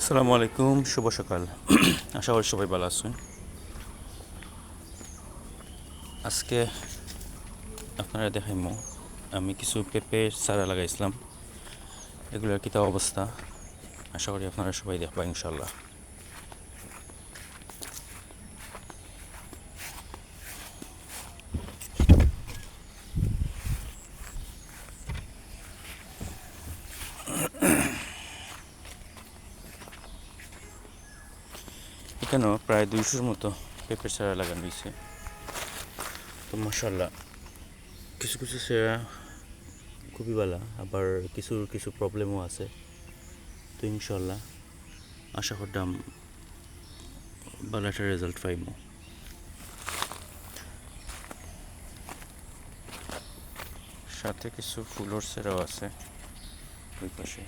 আসসালামু আলাইকুম, শুভ সকাল। আশা করি সবাই ভালো আছেন। আজকে আপনারা দেখাইমু আমি কিছু পেঁপের চারা লাগাইছিলাম, এগুলোর কি তা অবস্থা। আশা করি আপনারা সবাই দেখবা ইনশাল্লাহ। এখানেও প্রায় 200-র মতো পেঁপের চারা লাগানো হয়েছে। তো মাশাল্লাহ কিছু কিছু চারা খুবই ভালো, আবার কিছু কিছু প্রবলেমও আছে। তো ইনশাল্লাহ আশা করতাম ভালো একটা রেজাল্ট পাইমু। সাথে কিছু ফুলের চারাও আছে ওই পাশে।